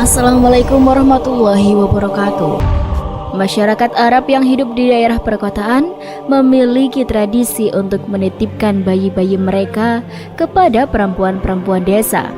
Assalamualaikum warahmatullahi wabarakatuh. Masyarakat Arab yang hidup di daerah perkotaan memiliki tradisi untuk menitipkan bayi-bayi mereka kepada perempuan-perempuan desa.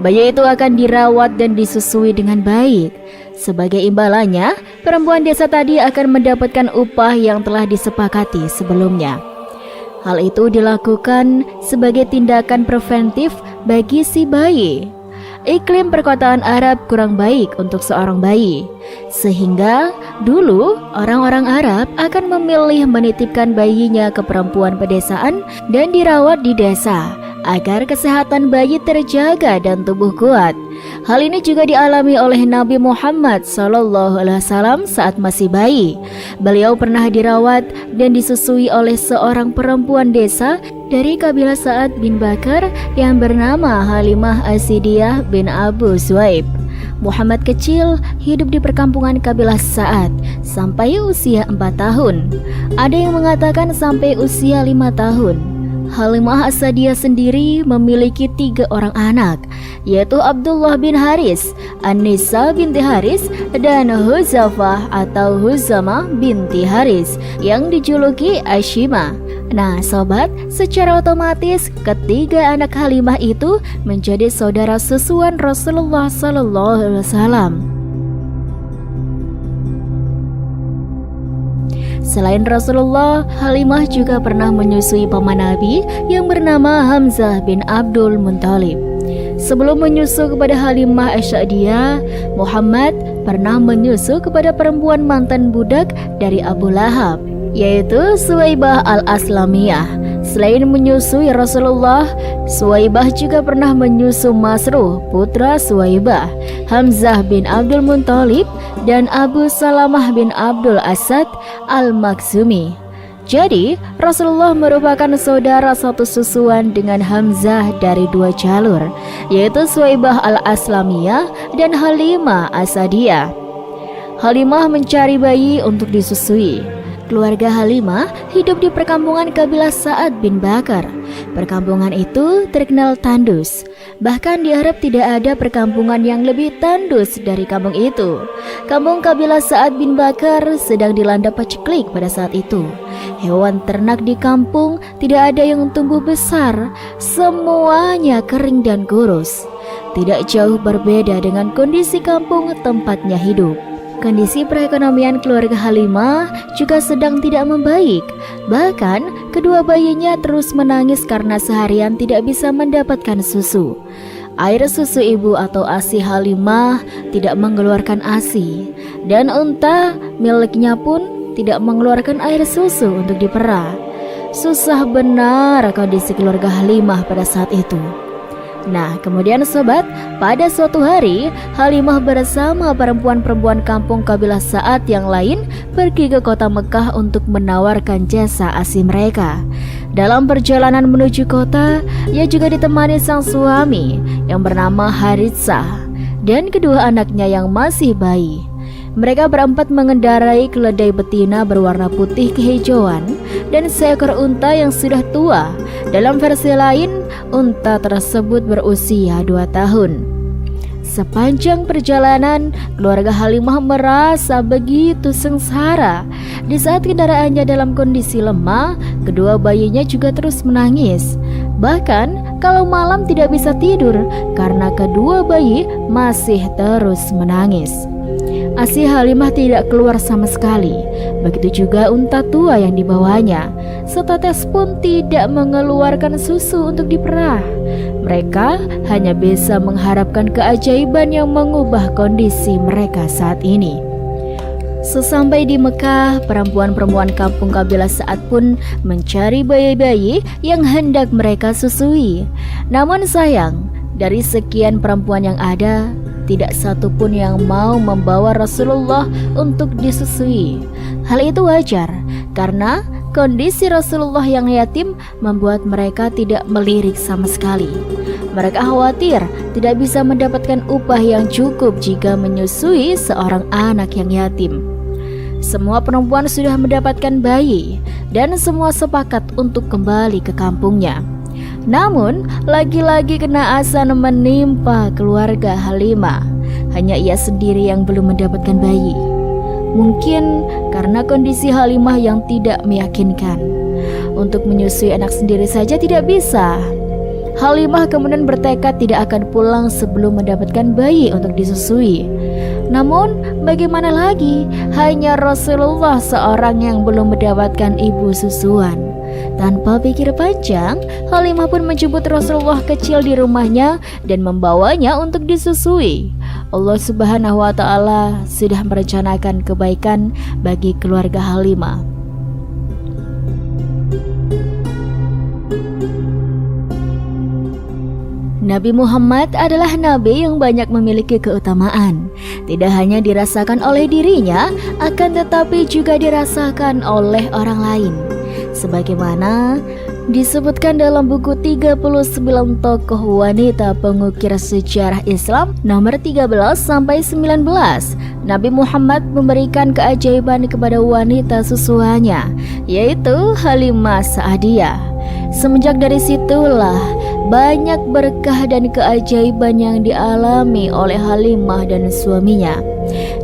Bayi itu akan dirawat dan disusui dengan baik. Sebagai imbalannya, perempuan desa tadi akan mendapatkan upah yang telah disepakati sebelumnya. Hal itu dilakukan sebagai tindakan preventif bagi si bayi. Iklim perkotaan Arab kurang baik untuk seorang bayi, sehingga dulu orang-orang Arab akan memilih menitipkan bayinya ke perempuan pedesaan dan dirawat di desa agar kesehatan bayi terjaga dan tubuh kuat. Hal ini juga dialami oleh Nabi Muhammad SAW saat masih bayi. Beliau pernah dirawat dan disusui oleh seorang perempuan desa dari kabilah Sa'ad bin Bakar yang bernama Halimah Asidiyah bin Abu Zuaib. Muhammad kecil hidup di perkampungan kabilah Sa'ad sampai usia 4 tahun. Ada yang mengatakan sampai usia 5 tahun. Halimah Asadiyah sendiri memiliki 3 orang anak, yaitu Abdullah bin Haris, An-Nisa binti Haris, dan Huzafah atau Huzamah binti Haris yang dijuluki Ashima. Nah sobat, secara otomatis ketiga anak Halimah itu menjadi saudara susuan Rasulullah SAW. Selain Rasulullah, Halimah juga pernah menyusui paman Nabi yang bernama Hamzah bin Abdul Muthalib. Sebelum menyusu kepada Halimah Asy'adiyah, Muhammad pernah menyusu kepada perempuan mantan budak dari Abu Lahab, yaitu Suwaibah al-Aslamiyah. Selain menyusui Rasulullah, Suwaibah juga pernah menyusu Masruh, putra Suwaibah, Hamzah bin Abdul Muthalib, dan Abu Salamah bin Abdul Asad al-Makhzumi. Jadi, Rasulullah merupakan saudara satu susuan dengan Hamzah dari 2 jalur, yaitu Suwaibah al-Aslamiyah dan Halimah Asadiyah. Halimah mencari bayi untuk disusui. Keluarga Halimah hidup di perkampungan kabilah Sa'ad bin Bakar. Perkampungan itu terkenal tandus. Bahkan di Arab tidak ada perkampungan yang lebih tandus dari kampung itu. Kampung kabilah Sa'ad bin Bakar sedang dilanda paceklik pada saat itu. Hewan ternak di kampung tidak ada yang tumbuh besar, semuanya kering dan kurus. Tidak jauh berbeda dengan kondisi kampung tempatnya hidup. Kondisi perekonomian keluarga Halimah juga sedang tidak membaik. Bahkan kedua bayinya terus menangis karena seharian tidak bisa mendapatkan susu. Air susu ibu atau ASI Halimah tidak mengeluarkan ASI, dan unta miliknya pun tidak mengeluarkan air susu untuk diperah. Susah benar kondisi keluarga Halimah pada saat itu. Nah, kemudian sobat, pada suatu hari Halimah bersama perempuan-perempuan kampung kabilah Sa'ad yang lain pergi ke kota Mekah untuk menawarkan jasa ASI mereka. Dalam perjalanan menuju kota, ia juga ditemani sang suami yang bernama Haritsah dan kedua anaknya yang masih bayi. Mereka berempat mengendarai keledai betina berwarna putih kehijauan dan seekor unta yang sudah tua. Dalam versi lain, unta tersebut berusia 2 tahun. Sepanjang perjalanan, keluarga Halimah merasa begitu sengsara. Di saat kendaraannya dalam kondisi lemah, kedua bayinya juga terus menangis. Bahkan kalau malam tidak bisa tidur karena kedua bayi masih terus menangis. ASI Halimah tidak keluar sama sekali. Begitu juga unta tua yang dibawanya. Setetes pun tidak mengeluarkan susu untuk diperah. Mereka hanya bisa mengharapkan keajaiban yang mengubah kondisi mereka saat ini. Sesampai di Mekah, perempuan-perempuan kampung kabilah Sa'ad pun mencari bayi-bayi yang hendak mereka susui. Namun sayang, dari sekian perempuan yang ada, tidak satu pun yang mau membawa Rasulullah untuk disusui. Hal itu wajar, karena kondisi Rasulullah yang yatim membuat mereka tidak melirik sama sekali. Mereka khawatir tidak bisa mendapatkan upah yang cukup jika menyusui seorang anak yang yatim. Semua perempuan sudah mendapatkan bayi, dan semua sepakat untuk kembali ke kampungnya. Namun, lagi-lagi kena asan menimpa keluarga Halimah. hanya ia sendiri yang belum mendapatkan bayi. Mungkin karena kondisi Halimah yang tidak meyakinkan. Untuk menyusui anak sendiri saja tidak bisa. Halimah kemudian bertekad tidak akan pulang sebelum mendapatkan bayi untuk disusui. Namun bagaimana lagi, hanya Rasulullah seorang yang belum mendapatkan ibu susuan. Tanpa pikir panjang, Halimah pun menjemput Rasulullah kecil di rumahnya dan membawanya untuk disusui. Allah Subhanahu wa Ta'ala sudah merencanakan kebaikan bagi keluarga Halimah. Nabi Muhammad adalah nabi yang banyak memiliki keutamaan. Tidak hanya dirasakan oleh dirinya, akan tetapi juga dirasakan oleh orang lain. Sebagaimana disebutkan dalam buku 39 tokoh wanita pengukir sejarah Islam nomor 13-19, Nabi Muhammad memberikan keajaiban kepada wanita susuannya, yaitu Halimah Sa'diyah. Semenjak dari situlah banyak berkah dan keajaiban yang dialami oleh Halimah dan suaminya.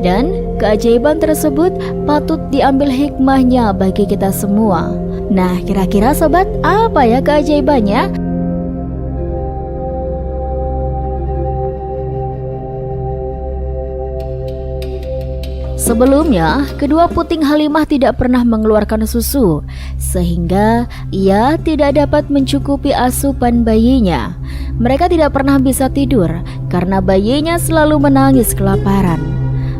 Dan keajaiban tersebut patut diambil hikmahnya bagi kita semua. Nah, kira-kira sobat, apa ya keajaibannya? Sebelumnya, kedua puting Halimah tidak pernah mengeluarkan susu, sehingga ia tidak dapat mencukupi asupan bayinya. Mereka tidak pernah bisa tidur karena bayinya selalu menangis kelaparan.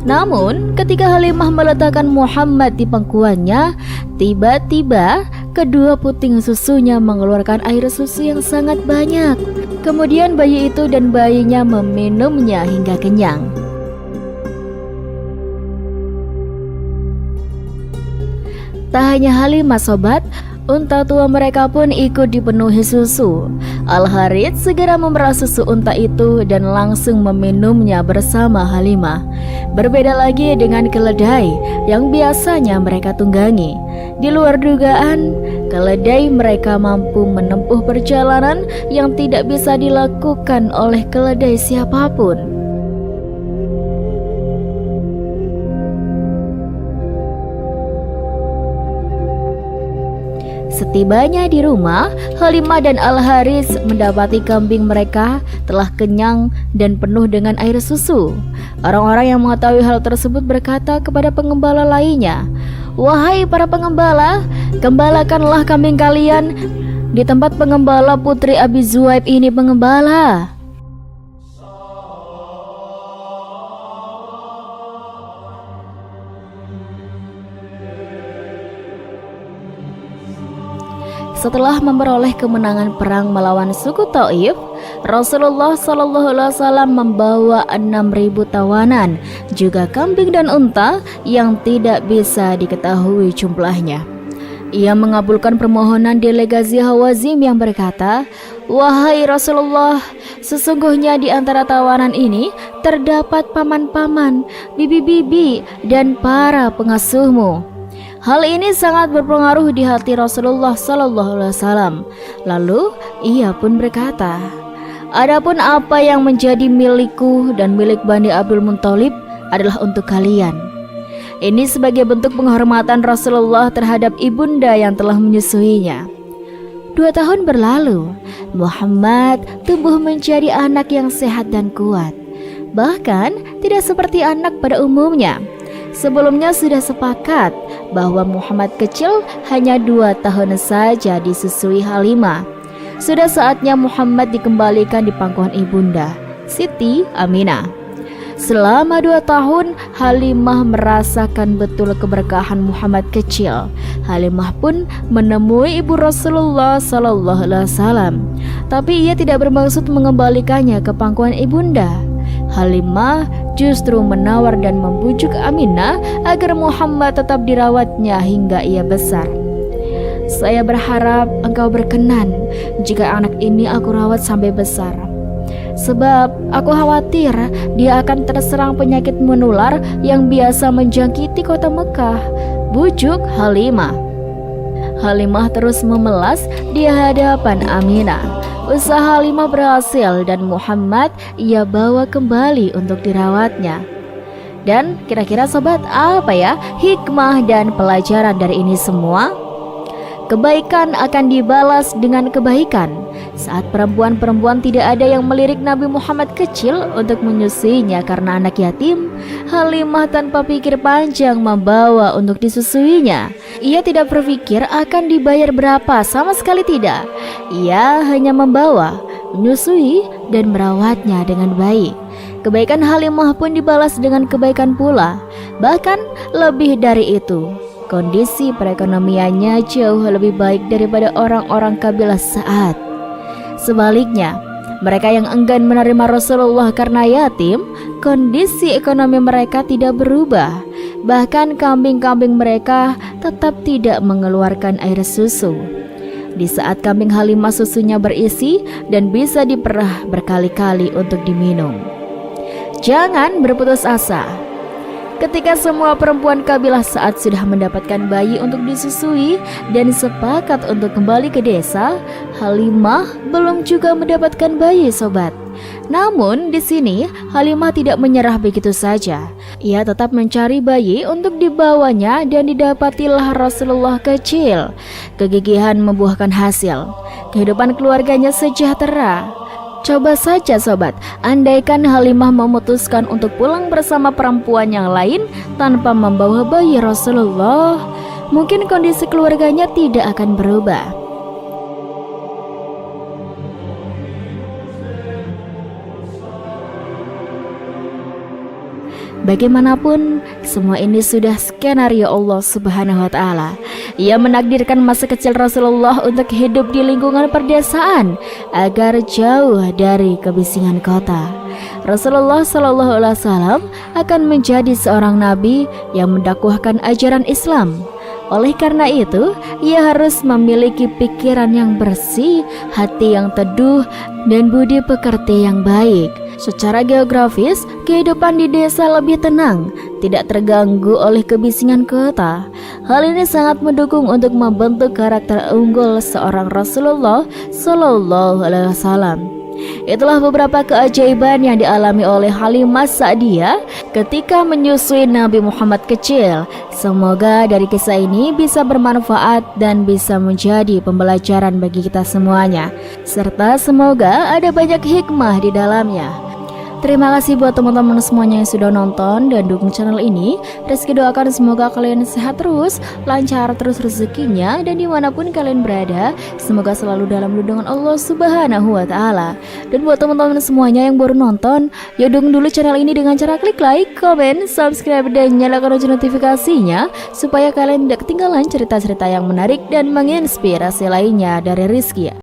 Namun, ketika Halimah meletakkan Muhammad di pangkuannya, tiba-tiba kedua puting susunya mengeluarkan air susu yang sangat banyak. Kemudian bayi itu dan bayinya meminumnya hingga kenyang. Tak hanya Halimah sobat, unta tua mereka pun ikut dipenuhi susu. Al-Harits segera memerah susu unta itu dan langsung meminumnya bersama Halimah. Berbeda lagi dengan keledai yang biasanya mereka tunggangi. Di luar dugaan, keledai mereka mampu menempuh perjalanan yang tidak bisa dilakukan oleh keledai siapapun. Setibanya di rumah, Halimah dan Al-Harits mendapati kambing mereka telah kenyang dan penuh dengan air susu. Orang-orang yang mengetahui hal tersebut berkata kepada pengembala lainnya, "Wahai para pengembala, gembalakanlah kambing kalian di tempat pengembala putri Abi Zuhaib ini pengembala." Setelah memperoleh kemenangan perang melawan suku Taif, Rasulullah SAW membawa 6.000 tawanan, juga kambing dan unta yang tidak bisa diketahui jumlahnya. Ia mengabulkan permohonan delegasi Hawazim yang berkata, "Wahai Rasulullah, sesungguhnya di antara tawanan ini terdapat paman-paman, bibi-bibi, dan para pengasuhmu." Hal ini sangat berpengaruh di hati Rasulullah SAW. Lalu ia pun berkata, "Adapun apa yang menjadi milikku dan milik Bani Abdul Muthalib adalah untuk kalian." Ini sebagai bentuk penghormatan Rasulullah terhadap ibunda yang telah menyusuinya. 2 tahun berlalu, Muhammad tumbuh menjadi anak yang sehat dan kuat. Bahkan tidak seperti anak pada umumnya. Sebelumnya sudah sepakat bahwa Muhammad kecil hanya 2 tahun saja disusui Halimah. Sudah saatnya Muhammad dikembalikan di pangkuan ibunda, Siti Aminah. Selama 2 tahun, Halimah merasakan betul keberkahan Muhammad kecil. Halimah pun menemui ibu Rasulullah SAW, tapi ia tidak bermaksud mengembalikannya ke pangkuan ibunda. Halimah justru menawar dan membujuk Aminah agar Muhammad tetap dirawatnya hingga ia besar. "Saya berharap engkau berkenan jika anak ini aku rawat sampai besar. Sebab aku khawatir dia akan terserang penyakit menular yang biasa menjangkiti kota Mekah," bujuk Halimah. Halimah terus memelas di hadapan Aminah. Usaha Halimah berhasil dan Muhammad ia bawa kembali untuk dirawatnya. Dan kira-kira sobat, apa ya hikmah dan pelajaran dari ini semua? Kebaikan akan dibalas dengan kebaikan. Saat perempuan-perempuan tidak ada yang melirik Nabi Muhammad kecil untuk menyusuinya karena anak yatim, Halimah tanpa pikir panjang membawa untuk disusuinya. Ia tidak berpikir akan dibayar berapa, sama sekali tidak. Ia hanya membawa, menyusui, dan merawatnya dengan baik. Kebaikan Halimah pun dibalas dengan kebaikan pula. Bahkan lebih dari itu, kondisi perekonomiannya jauh lebih baik daripada orang-orang kabilah Sa'ad. Sebaliknya, mereka yang enggan menerima Rasulullah karena yatim, kondisi ekonomi mereka tidak berubah. Bahkan kambing-kambing mereka tetap tidak mengeluarkan air susu. Di saat kambing Halimah susunya berisi dan bisa diperah berkali-kali untuk diminum. Jangan berputus asa. Ketika semua perempuan kabilah Sa'ad sudah mendapatkan bayi untuk disusui dan sepakat untuk kembali ke desa, Halimah belum juga mendapatkan bayi, sobat. Namun di sini Halimah tidak menyerah begitu saja. Ia tetap mencari bayi untuk dibawanya dan didapatilah Rasulullah kecil. Kegigihan membuahkan hasil. Kehidupan keluarganya sejahtera. Coba saja sobat, andaikan Halimah memutuskan untuk pulang bersama perempuan yang lain tanpa membawa bayi Rasulullah, mungkin kondisi keluarganya tidak akan berubah. Bagaimanapun, semua ini sudah skenario Allah Subhanahu wa Ta'ala. Ia menakdirkan masa kecil Rasulullah untuk hidup di lingkungan perdesaan agar jauh dari kebisingan kota. Rasulullah Shallallahu Alaihi Wasallam akan menjadi seorang nabi yang mendakwahkan ajaran Islam. Oleh karena itu, ia harus memiliki pikiran yang bersih, hati yang teduh, dan budi pekerti yang baik. Secara geografis, kehidupan di desa lebih tenang, tidak terganggu oleh kebisingan kota. Hal ini sangat mendukung untuk membentuk karakter unggul seorang Rasulullah Shallallahu Alaihi Wasallam. Itulah beberapa keajaiban yang dialami oleh Halimah Sa'diyah ketika menyusui Nabi Muhammad kecil. Semoga dari kisah ini bisa bermanfaat dan bisa menjadi pembelajaran bagi kita semuanya, serta semoga ada banyak hikmah di dalamnya. Terima kasih buat teman-teman semuanya yang sudah nonton dan dukung channel ini. Rizky doakan semoga kalian sehat terus, lancar terus rezekinya, dan dimanapun kalian berada, semoga selalu dalam lindungan Allah Subhanahu wa Ta'ala. Dan buat teman-teman semuanya yang baru nonton, yuk dukung dulu channel ini dengan cara klik like, komen, subscribe, dan nyalakan lonceng notifikasinya supaya kalian tidak ketinggalan cerita-cerita yang menarik dan menginspirasi lainnya dari Rizky.